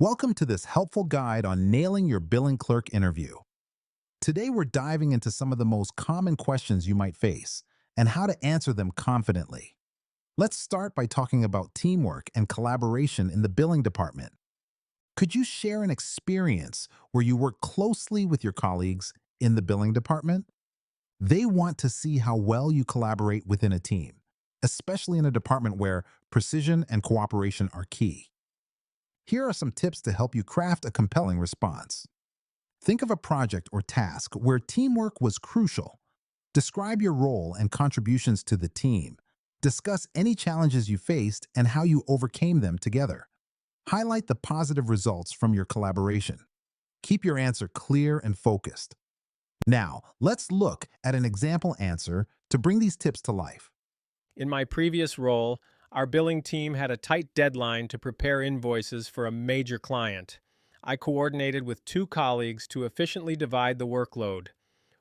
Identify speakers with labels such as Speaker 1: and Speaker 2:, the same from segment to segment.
Speaker 1: Welcome to this helpful guide on nailing your billing clerk interview. Today, we're diving into some of the most common questions you might face and how to answer them confidently. Let's start by talking about teamwork and collaboration in the billing department. Could you share an experience where you work closely with your colleagues in the billing department? They want to see how well you collaborate within a team, especially in a department where precision and cooperation are key. Here are some tips to help you craft a compelling response. Think of a project or task where teamwork was crucial. Describe your role and contributions to the team. Discuss any challenges you faced and how you overcame them together. Highlight the positive results from your collaboration. Keep your answer clear and focused. Now, let's look at an example answer to bring these tips to life.
Speaker 2: In my previous role, our billing team had a tight deadline to prepare invoices for a major client. I coordinated with two colleagues to efficiently divide the workload.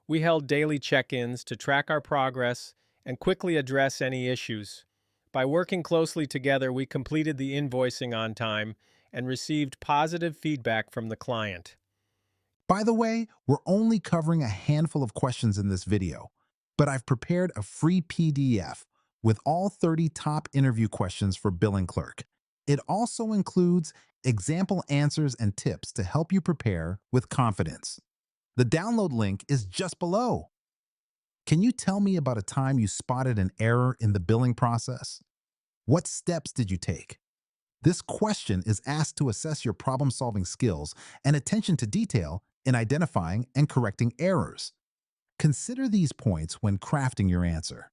Speaker 2: We held daily check-ins to track our progress and quickly address any issues. By working closely together, we completed the invoicing on time and received positive feedback from the client.
Speaker 1: By the way, we're only covering a handful of questions in this video, but I've prepared a free PDF with all 30 top interview questions for Billing Clerk. It also includes example answers and tips to help you prepare with confidence. The download link is just below. Can you tell me about a time you spotted an error in the billing process? What steps did you take? This question is asked to assess your problem-solving skills and attention to detail in identifying and correcting errors. Consider these points when crafting your answer.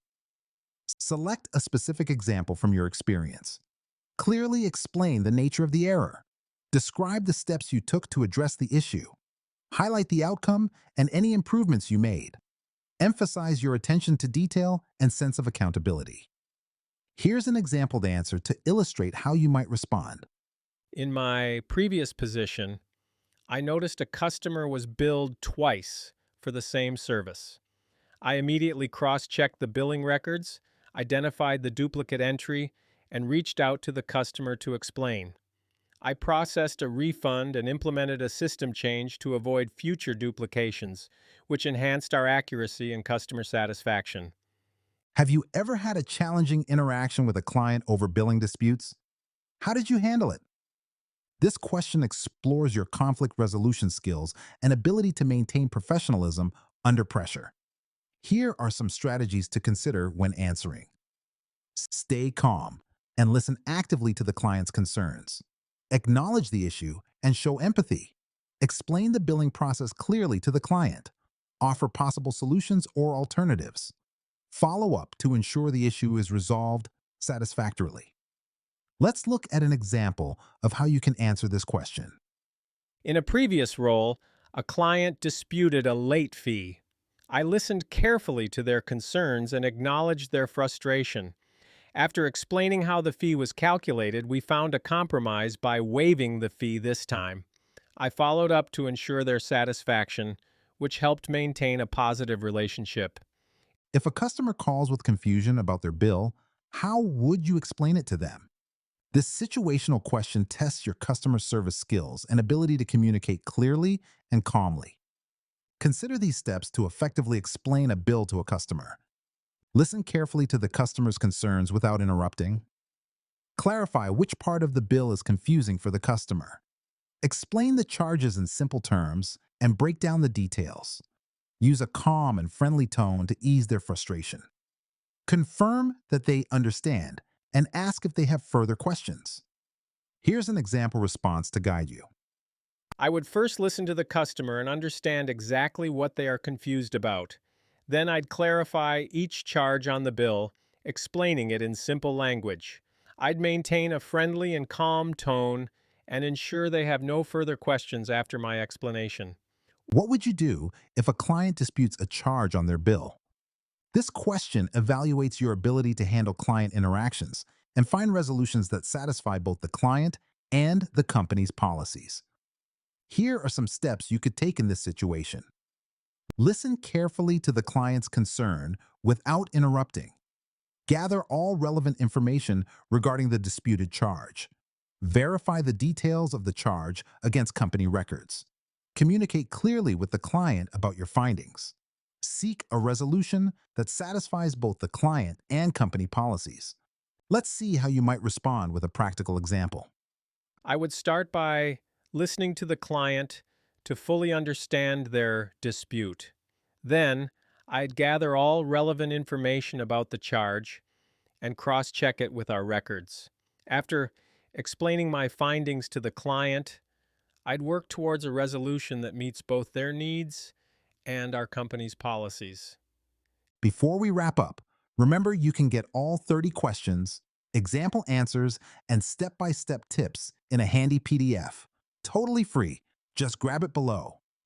Speaker 1: Select a specific example from your experience. Clearly explain the nature of the error. Describe the steps you took to address the issue. Highlight the outcome and any improvements you made. Emphasize your attention to detail and sense of accountability. Here's an example answer to illustrate how you might respond.
Speaker 2: In my previous position, I noticed a customer was billed twice for the same service. I immediately cross-checked the billing records, identified the duplicate entry, and reached out to the customer to explain. I processed a refund and implemented a system change to avoid future duplications, which enhanced our accuracy and customer satisfaction.
Speaker 1: Have you ever had a challenging interaction with a client over billing disputes? How did you handle it? This question explores your conflict resolution skills and ability to maintain professionalism under pressure. Here are some strategies to consider when answering. Stay calm and listen actively to the client's concerns. Acknowledge the issue and show empathy. Explain the billing process clearly to the client. Offer possible solutions or alternatives. Follow up to ensure the issue is resolved satisfactorily. Let's look at an example of how you can answer this question.
Speaker 2: In a previous role, a client disputed a late fee. I listened carefully to their concerns and acknowledged their frustration. After explaining how the fee was calculated, we found a compromise by waiving the fee this time. I followed up to ensure their satisfaction, which helped maintain a positive relationship.
Speaker 1: If a customer calls with confusion about their bill, how would you explain it to them? This situational question tests your customer service skills and ability to communicate clearly and calmly. Consider these steps to effectively explain a bill to a customer. Listen carefully to the customer's concerns without interrupting. Clarify which part of the bill is confusing for the customer. Explain the charges in simple terms and break down the details. Use a calm and friendly tone to ease their frustration. Confirm that they understand and ask if they have further questions. Here's an example response to guide you.
Speaker 2: I would first listen to the customer and understand exactly what they are confused about. Then I'd clarify each charge on the bill, explaining it in simple language. I'd maintain a friendly and calm tone and ensure they have no further questions after my explanation.
Speaker 1: What would you do if a client disputes a charge on their bill? This question evaluates your ability to handle client interactions and find resolutions that satisfy both the client and the company's policies. Here are some steps you could take in this situation. Listen carefully to the client's concern without interrupting. Gather all relevant information regarding the disputed charge. Verify the details of the charge against company records. Communicate clearly with the client about your findings. Seek a resolution that satisfies both the client and company policies. Let's see how you might respond with a practical example.
Speaker 2: I would start by listening to the client to fully understand their dispute. Then, I'd gather all relevant information about the charge and cross check it with our records. After explaining my findings to the client, I'd work towards a resolution that meets both their needs and our company's policies.
Speaker 1: Before we wrap up, remember you can get all 30 questions, example answers, and step-by-step tips in a handy PDF. Totally free. Just grab it below.